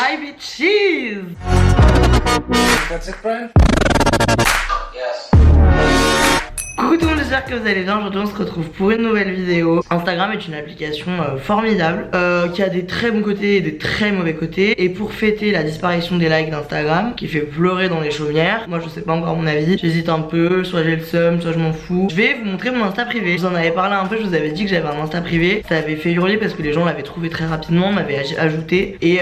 Hi bitches! That's it, Brian? Yes. Coucou tout le monde, j'espère que vous allez bien. Aujourd'hui on se retrouve pour une nouvelle vidéo. Instagram est une application formidable qui a des très bons côtés et des très mauvais côtés. Et pour fêter la disparition des likes d'Instagram qui fait pleurer dans les chaumières, moi je sais pas encore mon avis, j'hésite un peu, soit j'ai le seum, soit je m'en fous. Je vais vous montrer mon Insta privé. Je vous en avais parlé un peu, je vous avais dit que j'avais un Insta privé. Ça avait fait hurler parce que les gens l'avaient trouvé très rapidement, m'avaient ajouté. Et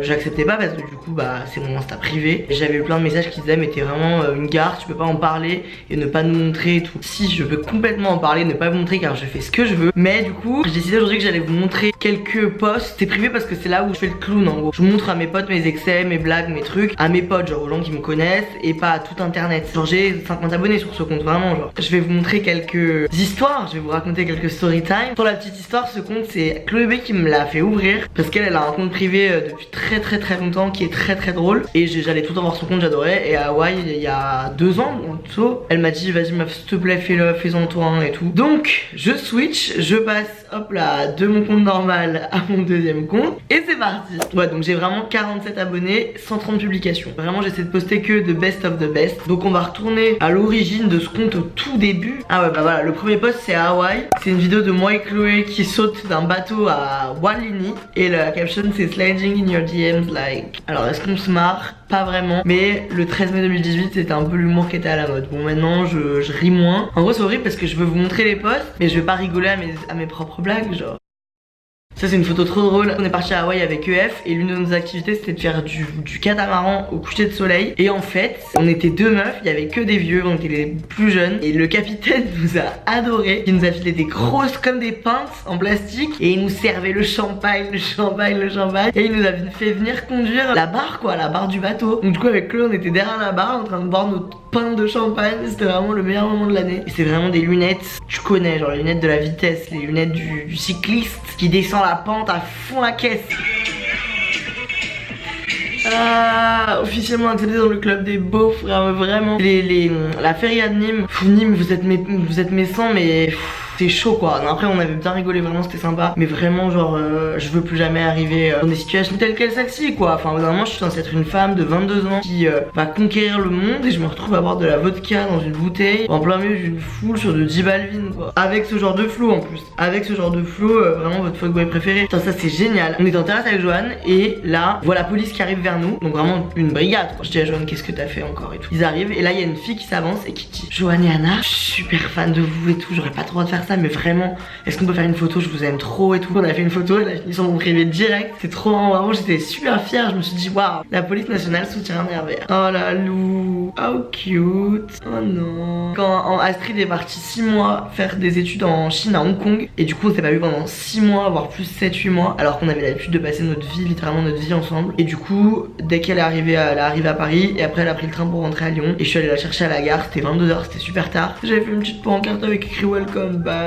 j'acceptais pas parce que du coup bah c'est mon Insta privé. J'avais eu plein de messages qui disaient mais t'es vraiment une garce, tu peux pas en parler et ne pas nous montrer et tout. Si, je peux complètement en parler, ne pas vous montrer car je fais ce que je veux. Mais du coup j'ai décidé aujourd'hui que j'allais vous montrer quelques posts. C'est privé parce que c'est là où je fais le clown en gros. Je montre à mes potes mes excès, mes blagues, mes trucs, à mes potes, genre aux gens qui me connaissent et pas à tout internet. Genre j'ai 50 abonnés sur ce compte, vraiment genre. Je vais vous montrer quelques histoires, je vais vous raconter quelques story time. Pour la petite histoire, ce compte c'est Chloé B qui me l'a fait ouvrir parce qu'elle a un compte privé depuis très longtemps qui est très drôle. Et j'allais tout le temps voir son compte, j'adorais. Et à Hawaï il y a 2 ans elle m'a dit vas-y meuf s'il te plaît fais-en toi un et tout. Donc je switch, je passe hop là de mon compte normal à mon deuxième compte et c'est parti. Ouais, donc j'ai vraiment 47 abonnés, 130 publications. Vraiment j'essaie de poster que de best of the best. Donc on va retourner à l'origine de ce compte au tout début. Ah ouais bah voilà, le premier post c'est à Hawaï. C'est une vidéo de moi et Chloé qui saute d'un bateau à Walini et la caption c'est sliding in your DMs like. Alors est-ce qu'on se marre? Pas vraiment, mais le 13 mai 2018 c'était un peu l'humour qui était à la mode. Bon maintenant je ris moins. En gros c'est horrible parce que je veux vous montrer les posts mais je vais pas rigoler à mes propres blagues genre. Ça c'est une photo trop drôle. On est parti à Hawaï avec EF et l'une de nos activités c'était de faire du catamaran au coucher de soleil. Et en fait on était 2 meufs, il y avait que des vieux, on était les plus jeunes. Et le capitaine nous a adoré. Il nous a filé des grosses comme des pintes en plastique et il nous servait le champagne. Et il nous a fait venir conduire la barre quoi, la barre du bateau. Donc du coup avec Chloé on était derrière la barre en train de boire notre pain de champagne. C'était vraiment le meilleur moment de l'année. Et c'est vraiment des lunettes, tu connais, genre les lunettes de la vitesse, les lunettes du cycliste qui descend la pente à fond la caisse. Ah, officiellement accepté dans le club des beaufs, vraiment. La feria de Nîmes, Nîmes vous êtes mes sangs mais c'est chaud quoi. Après on avait bien rigolé, vraiment c'était sympa. Mais vraiment genre je veux plus jamais arriver dans des situations telles quelles celle-ci quoi. Enfin vraiment je suis censée être une femme de 22 ans qui va conquérir le monde et je me retrouve à boire de la vodka dans une bouteille en plein milieu d'une foule sur de 10 Balvin quoi. Avec ce genre de flow en plus. Avec ce genre de flow, vraiment votre fuckboy préféré. Putain ça c'est génial. On est en terrasse avec Joanne et là voilà la police qui arrive vers nous. Donc vraiment une brigade quoi. Je dis à Joanne qu'est-ce que t'as fait encore et tout. Ils arrivent et là il y a une fille qui s'avance et qui dit Joanne et Anna, je suis super fan de vous et tout. J'aurais pas trop le droit de faire ça mais vraiment est-ce qu'on peut faire une photo, je vous aime trop et tout. On a fait une photo, elle a fini sur mon privé direct. C'est trop marrant, vraiment j'étais super fière. Je me suis dit waouh, la police nationale soutient un RVR. Oh la Lou, how cute. Oh non. Quand Astrid est partie 6 mois faire des études en Chine à Hong Kong et du coup on s'est pas vu pendant 6 mois voire plus 7-8 mois alors qu'on avait l'habitude de passer notre vie, littéralement notre vie ensemble. Et du coup dès qu'elle est arrivée à Paris et après elle a pris le train pour rentrer à Lyon et je suis allée la chercher à la gare, c'était 22 h, c'était super tard. J'avais fait une petite pancarte avec écrit welcome back.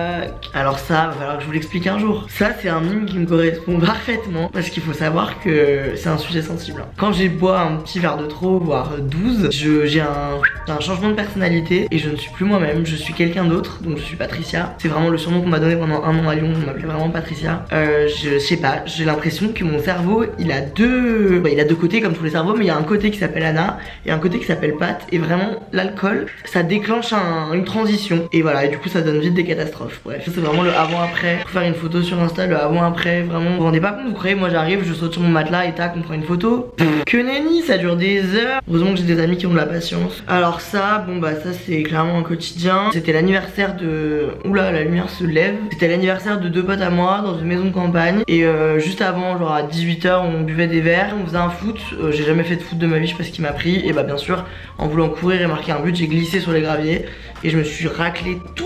Alors ça, va falloir que je vous l'explique un jour. Ça c'est un mime qui me correspond parfaitement parce qu'il faut savoir que c'est un sujet sensible. Quand j'ai bois un petit verre de trop, voire 12, j'ai un changement de personnalité et je ne suis plus moi-même, je suis quelqu'un d'autre, donc je suis Patricia. C'est vraiment le surnom qu'on m'a donné pendant 1 an à Lyon, on m'appelait vraiment Patricia. Je sais pas, j'ai l'impression que mon cerveau il a deux côtés comme tous les cerveaux, mais il y a un côté qui s'appelle Anna et un côté qui s'appelle Pat et vraiment l'alcool ça déclenche une transition et voilà et du coup ça donne vite des catastrophes. Bref, c'est vraiment le avant-après. Pour faire une photo sur Insta, le avant-après, vraiment. Vous vous rendez pas compte, vous croyez, moi j'arrive, je saute sur mon matelas et tac, on prend une photo. Que nenni, ça dure des heures. Heureusement que j'ai des amis qui ont de la patience. Alors ça, bon bah ça c'est clairement un quotidien. C'était l'anniversaire de... Oula, la lumière se lève. C'était l'anniversaire de 2 potes à moi dans une maison de campagne. Et juste avant, genre à 18 h, on buvait des verres, on faisait un foot. J'ai jamais fait de foot de ma vie, je sais pas ce qui m'a pris. Et bah bien sûr, en voulant courir et marquer un but, j'ai glissé sur les graviers. Et je me suis raclé tout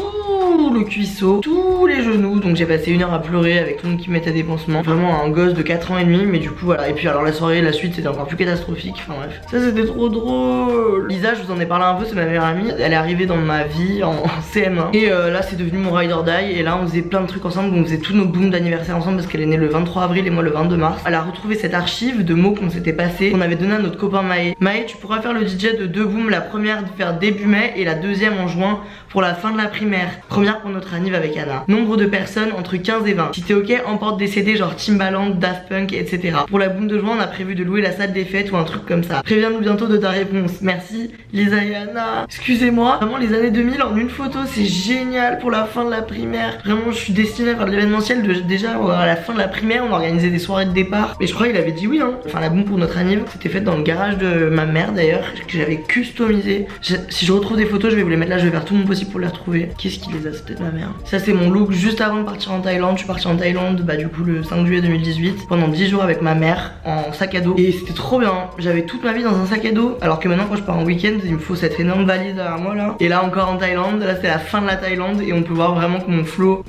le cuisseau, tous les genoux. Donc j'ai passé 1 heure à pleurer avec tout le monde qui mettait des pansements. Vraiment un gosse de 4 ans et demi. Mais du coup voilà. Et puis alors la soirée, la suite c'était encore plus catastrophique. Enfin bref, ça c'était trop drôle. Lisa, je vous en ai parlé un peu, c'est ma meilleure amie. Elle est arrivée dans ma vie en CM1. Et là c'est devenu mon ride or die. Et là on faisait plein de trucs ensemble. On faisait tous nos booms d'anniversaire ensemble parce qu'elle est née le 23 avril et moi le 22 mars. Elle a retrouvé cette archive de mots qu'on s'était passé, qu'on avait donné à notre copain Maë. Maë, tu pourras faire le DJ de 2 booms, la première de faire début mai et la deuxième en juin pour la fin de la primaire. Première pour notre anniv avec Anna. Nombre de personnes entre 15 et 20. Si t'es ok, emporte des CD genre Timbaland, Daft Punk, etc. Pour la boum de juin, on a prévu de louer la salle des fêtes ou un truc comme ça. Préviens-nous bientôt de ta réponse. Merci Lisa et Anna. Excusez-moi, vraiment les années 2000 en une photo, c'est génial pour la fin de la primaire. Vraiment, je suis destinée à faire de l'événementiel déjà à la fin de la primaire. On organisait des soirées de départ. Mais je crois qu'il avait dit oui, hein. Enfin, la boum pour notre anniv, c'était faite dans le garage de ma mère d'ailleurs, que j'avais customisé. Si je retrouve des photos, je vais vous les mettre là. Je vais faire tout mon possible pour les retrouver. Qu'est-ce qui les a? C'est peut-être ma mère. Ça, c'est mon look juste avant de partir en Thaïlande. Je suis partie en Thaïlande, bah, du coup, le 5 juillet 2018, pendant 10 jours avec ma mère en sac à dos. Et c'était trop bien. J'avais toute ma vie dans un sac à dos. Alors que maintenant, quand je pars en week-end, il me faut cette énorme valise derrière moi là. Et là, encore en Thaïlande, là, c'est la fin de la Thaïlande. Et on peut voir vraiment que mon flow,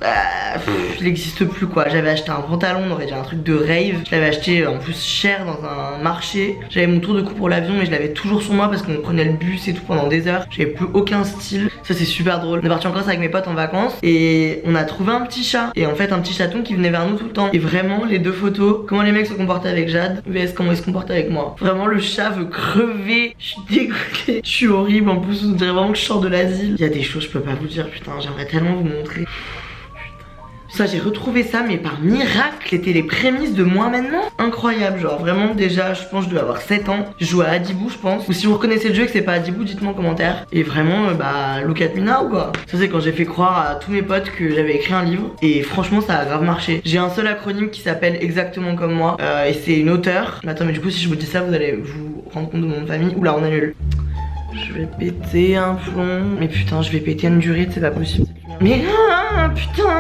il n'existe plus quoi. J'avais acheté un pantalon, on aurait dit un truc de rave. Je l'avais acheté en plus cher dans un marché. J'avais mon tour de cou pour l'avion, mais je l'avais toujours sur moi parce qu'on prenait le bus et tout pendant des heures. J'avais plus aucun style. Ça, c'est super drôle. On est parti en Corse avec mes potes en vacances et on a trouvé un petit chat. Et en fait, un petit chaton qui venait vers nous tout le temps. Et vraiment, les deux photos, comment les mecs se comportaient avec Jade, vs comment ils se comportent avec moi. Vraiment, le chat veut crever. Je suis dégoûtée. Je suis horrible. En plus, on dirait vraiment que je sors de l'asile. Il y a des choses, je peux pas vous dire. Putain, j'aimerais tellement vous montrer. Ça, j'ai retrouvé ça, mais par miracle, c'était les prémices de moi maintenant. Incroyable, genre vraiment déjà, je pense que je dois avoir 7 ans. Je joue à Adibou, je pense. Ou si vous reconnaissez le jeu et que c'est pas Adibou, dites-moi en commentaire. Et vraiment, bah, look at me now, quoi. Ça, c'est quand j'ai fait croire à tous mes potes que j'avais écrit un livre. Et franchement, ça a grave marché. J'ai un seul acronyme qui s'appelle exactement comme moi. Et c'est une auteure. Attends, mais du coup, si je vous dis ça, vous allez vous rendre compte de mon nom de famille. Oula, on annule. Je vais péter un plomb. Mais putain, je vais péter une durite, c'est pas possible. Mais putain.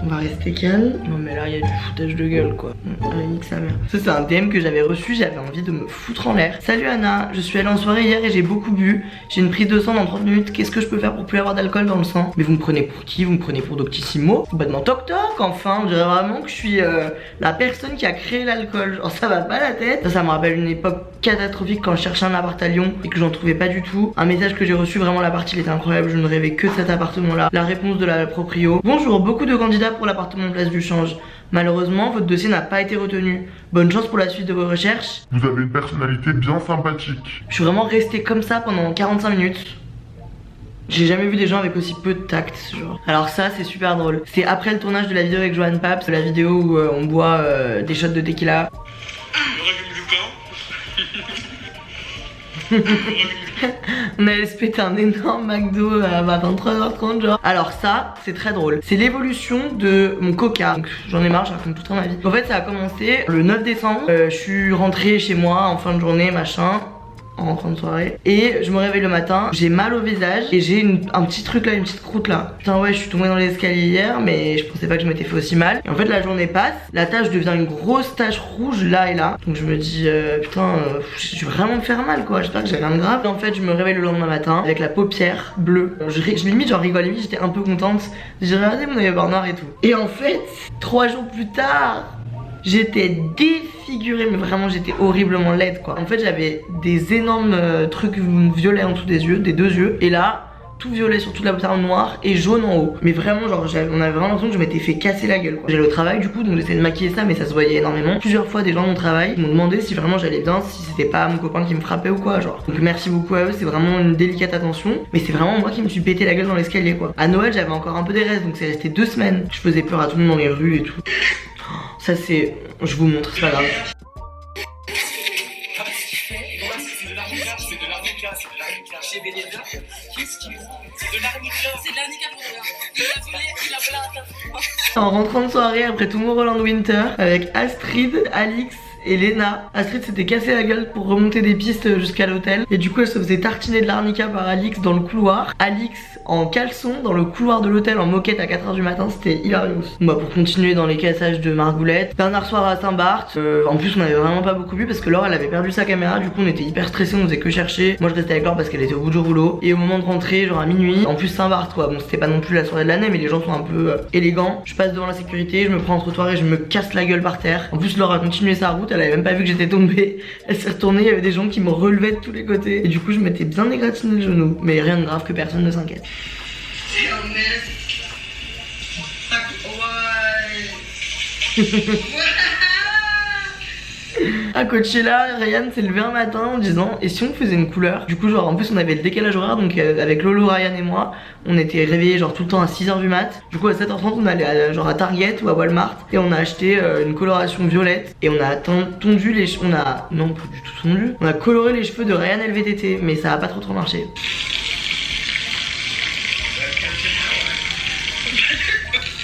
On va rester calme. Non mais là il y a du foutage de gueule quoi. Nique sa mère. Ça c'est un DM que j'avais reçu, j'avais envie de me foutre en l'air. Salut Anna, je suis allée en soirée hier et j'ai beaucoup bu. J'ai une prise de sang dans 30 minutes. Qu'est-ce que je peux faire pour plus avoir d'alcool dans le sang? Mais vous me prenez pour qui? Vous me prenez pour Doctissimo? Complètement toc toc enfin. On dirait vraiment que je suis la personne qui a créé l'alcool. Genre ça va pas la tête. Ça me rappelle une époque catastrophique quand je cherchais un appart à Lyon et que j'en trouvais pas du tout. Un message que j'ai reçu, vraiment l'appart il était incroyable. Je ne rêvais que de cet appartement là. La réponse de la proprio. Bonjour, beaucoup de candidats pour l'appartement Place du Change. Malheureusement, votre dossier n'a pas été retenu. Bonne chance pour la suite de vos recherches. Vous avez une personnalité bien sympathique. Je suis vraiment restée comme ça pendant 45 minutes. J'ai jamais vu des gens avec aussi peu de tact, genre. Alors ça, c'est super drôle. C'est après le tournage de la vidéo avec Johan Paps, la vidéo où on boit des shots de tequila. On allait se péter un énorme McDo à 23h30 genre. Alors ça c'est très drôle. C'est l'évolution de mon coca. Donc j'en ai marre, je raconte toute ma vie. En fait ça a commencé le 9 décembre. Je suis rentrée chez moi en fin de journée machin, en rentrant de soirée, et je me réveille le matin, j'ai mal au visage et j'ai un petit truc là, une petite croûte là. Putain ouais, je suis tombée dans les escaliers hier, mais je pensais pas que je m'étais fait aussi mal. Et en fait la journée passe, la tache devient une grosse tache rouge là et là. Donc je me dis putain, je vais vraiment me faire mal quoi, j'espère que j'ai rien de grave. Et en fait je me réveille le lendemain matin avec la paupière bleue. Je limite j'en rigole, limite j'étais un peu contente. J'ai regardé mon œil noir et tout. Et en fait 3 jours plus tard, j'étais défigurée, mais vraiment j'étais horriblement laide quoi. En fait j'avais des énormes trucs violets en dessous des yeux, des deux yeux. Et là, tout violet sur toute la paupière noire et jaune en haut. Mais vraiment genre on avait vraiment l'impression que je m'étais fait casser la gueule quoi. J'allais au travail du coup, donc j'essayais de maquiller ça, mais ça se voyait énormément. Plusieurs fois des gens de mon travail m'ont demandé si vraiment j'allais bien, si c'était pas mon copain qui me frappait ou quoi genre. Donc merci beaucoup à eux, c'est vraiment une délicate attention. Mais c'est vraiment moi qui me suis pété la gueule dans l'escalier quoi. À Noël j'avais encore un peu des restes, donc c'est resté 2 semaines. Je faisais peur à tout le monde dans les rues et tout. Ça c'est... je vous montre, c'est pas grave. En rentrant de soirée après Tomorrowland Winter avec Astrid, Alix et Léna. Astrid s'était cassé la gueule pour remonter des pistes jusqu'à l'hôtel. Et du coup elle se faisait tartiner de l'arnica par Alix dans le couloir. Alix en caleçon dans le couloir de l'hôtel en moquette à 4h du matin, c'était hilarious. Bon, bah pour continuer dans les cassages de Margoulette, dernier soir à Saint-Barth, en plus on avait vraiment pas beaucoup bu parce que Laure elle avait perdu sa caméra, du coup on était hyper stressés, on faisait que chercher. Moi je restais avec Laure parce qu'elle était au bout du rouleau. Et au moment de rentrer, genre à minuit, en plus Saint-Barth quoi, bon c'était pas non plus la soirée de l'année mais les gens sont un peu élégants. Je passe devant la sécurité, je me prends un trottoir et je me casse la gueule par terre. En plus Laure a continué sa route, elle avait même pas vu que j'étais tombée. Elle s'est retournée, il y avait des gens qui me relevaient de tous les côtés. Et du coup je m'étais bien égratigné le genou. Mais rien de grave, que personne ne s'inquiète. À Coachella, Ryan s'est levé un matin en disant et si on faisait une couleur. Du coup genre en plus on avait le décalage horaire, donc avec Lolo, Ryan et moi on était réveillés genre tout le temps à 6h du mat. Du coup à 7h30 on allait genre à Target ou à Walmart et on a acheté une coloration violette et on a tondu les cheveux. Non pas du tout tondu. On a coloré les cheveux de Ryan LVTT, mais ça a pas trop marché.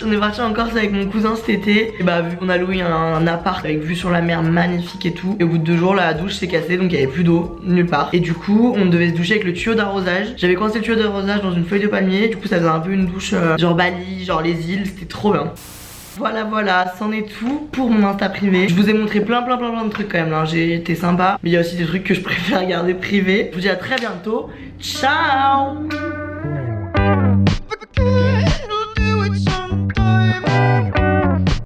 On est parti en Corse avec mon cousin cet été. Et bah vu qu'on a loué un appart avec vue sur la mer magnifique et tout. Et au bout de 2 jours la douche s'est cassée, donc il y avait plus d'eau nulle part. Et du coup on devait se doucher avec le tuyau d'arrosage. J'avais coincé le tuyau d'arrosage dans une feuille de palmier. Du coup ça faisait un peu une douche genre Bali, genre les îles, c'était trop bien. Voilà, c'en est tout pour mon Insta privé. Je vous ai montré plein de trucs quand même là. J'ai été sympa, mais il y a aussi des trucs que je préfère garder privés. Je vous dis à très bientôt. Ciao.